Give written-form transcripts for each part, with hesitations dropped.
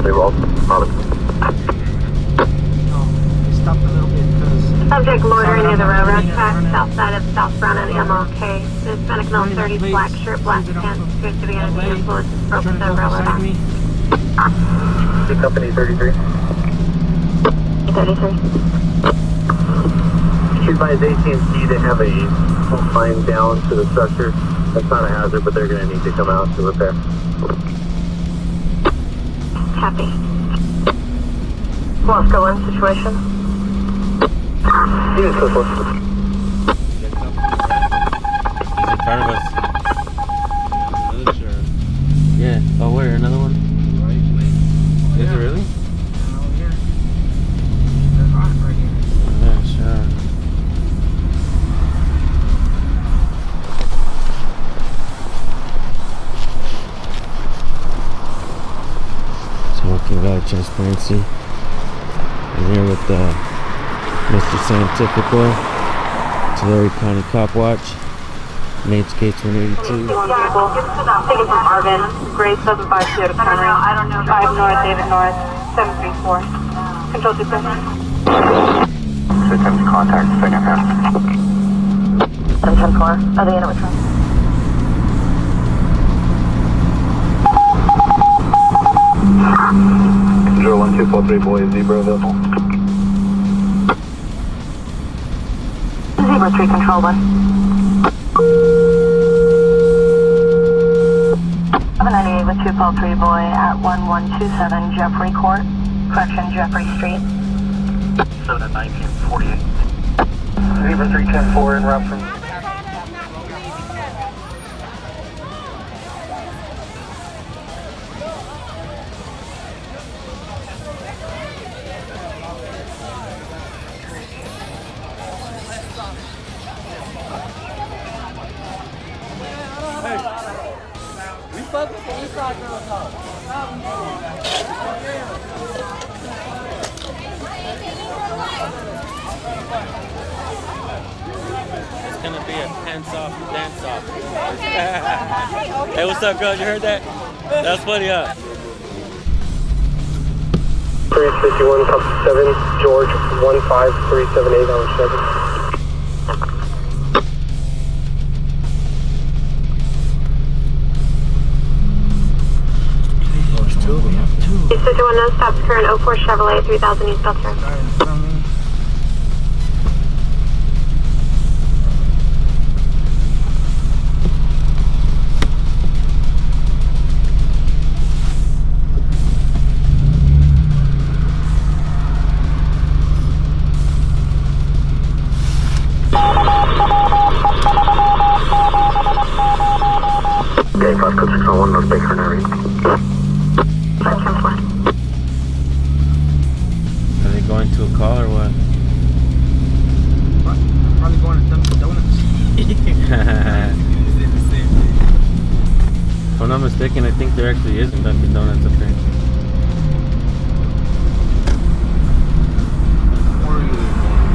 They were all Stopped a little bit because subject loitering near the railroad track south side of South Brown and MLK. Hispanic male 30, black shirt, black pants, appears to be under the influence of broke the railroad arm. The company 33. 33. She's by his AT&T. They have a line down to the structure. That's not a hazard, but they're going to need to come out to repair. Copy. Let's go in situation. He's in He's in front of us. another sheriff. Yeah. Oh, where? Another one? Right, wait. Is it really? Oh, here. There's Audit right here. Yeah, sure. Talking about transparency. I'm here with Mr. Scientifical, Tulare County Cop Watch, Nate's Gates 182. Taking from Arvin, Gray 750 to Connery, 5 North, David North, 734. Control 2 7. Attempt to contact second half. 710-4. Are they in it with truck? 01243 boy, Zebra available. Zebra 3, Control 1. 798 with 243 boy at 1127 Jeffrey Court, correction, Jeffrey Street. 7 at 1948. Zebra 310-4 en route from... It's gonna be a pants off, dance off. Hey, what's up, girl? You heard that? That's funny, huh? 351, Cup 7, George 15378 on 7. East 51 no stops current 04 Chevrolet 3000 East Beltran. Right in front of me. Okay, 5 code 601 North Baker area. 510-4. Are they going to a call or what? Probably going to Dunkin' Donuts. If I'm not mistaken, I think there actually is a Dunkin' Donuts up there.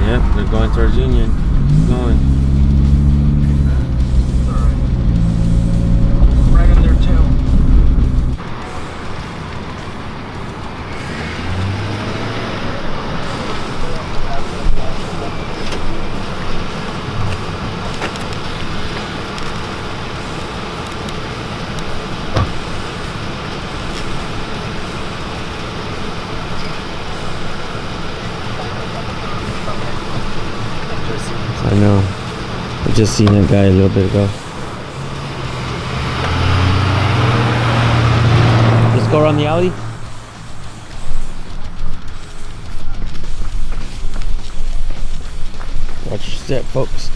Yep, they're going towards Union. Keep going. Alright. Right in their tail. I know. I just seen that guy a little bit ago. Let's go around the alley. Watch your step, folks.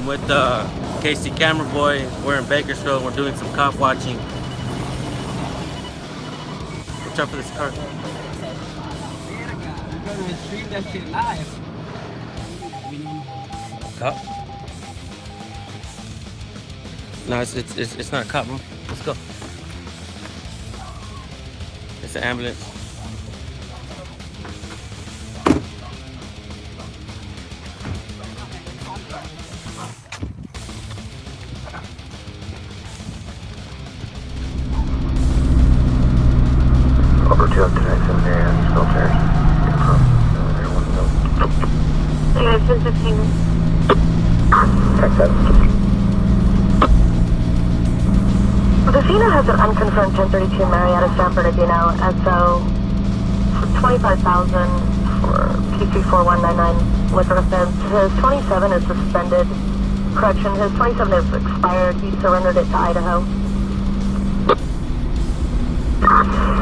I'm with Casey Camera Boy. We're in Bakersfield. We're doing some cop watching. Watch out for this car. We're gonna stream that shit live. Cop? No, it's not a cop. Let's go. It's an ambulance. Over 2 up tonight, 7 a.m. Filters. Anyways, been 15. Check that. Defina has an unconfirmed 1032 Marietta San Bernardino SO for $25,000 for P34199 liquor offense. His 27 is suspended. Correction, his 27 is expired. He surrendered it to Idaho.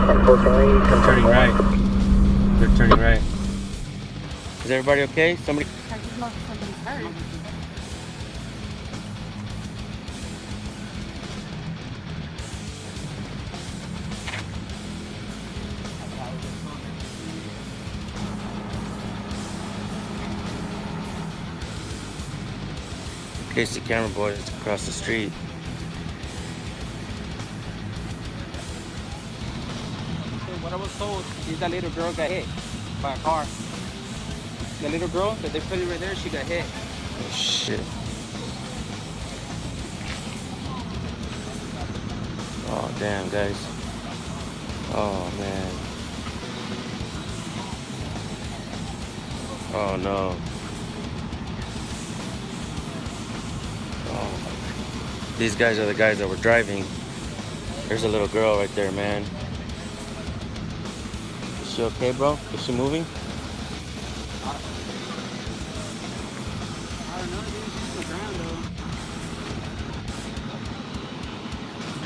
Unfortunately, Turning right. They're turning right. Is everybody okay? Somebody. Casey Camera Boy is across the street. What I was told is that little girl got hit by a car. The little girl that they put it right there, she got hit. Oh shit. Oh damn, guys. Oh man. Oh no. Oh. These guys are the guys that were driving. There's a little girl right there, man. Is she okay, bro? Is she moving? I don't know, dude. She's on the ground,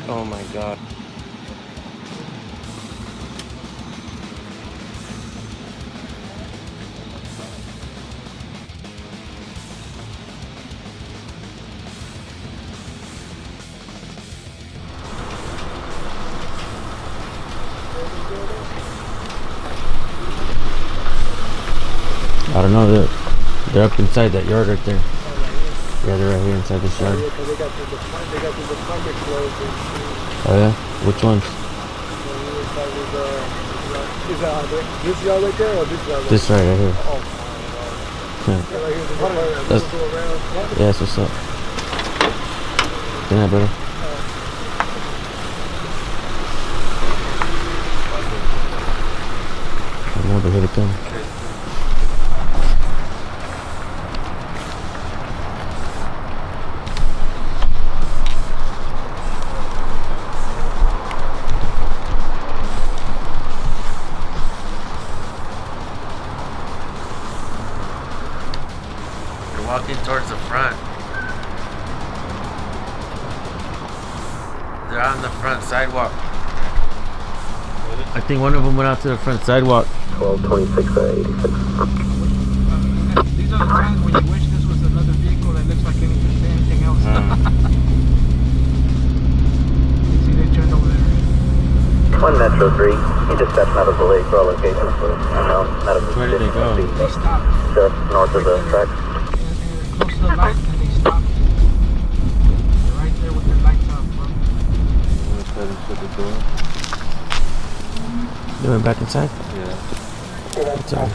though. Oh my god. I don't know, they're up inside that yard right there. Yeah, they're right here inside this yard. Oh yeah? Which ones? This yard right there or this yard? This right here. Yeah. That's, Yeah, that's what's up. Yeah, brother. I don't know, but here they come. Walking towards the front. They're on the front sidewalk. I think one of them went out to the front sidewalk. 1226 86. These are the times when you wish this was another vehicle that looks like anything else. You see they turned over there. 1 Metro 3, you dispatch medical aid for all locations for unknown medical Where did they go? They stopped. Just north of the tracks. Close to the light and they stopped. They're right there with their lights off, bro. They went back inside? yeah. Sorry.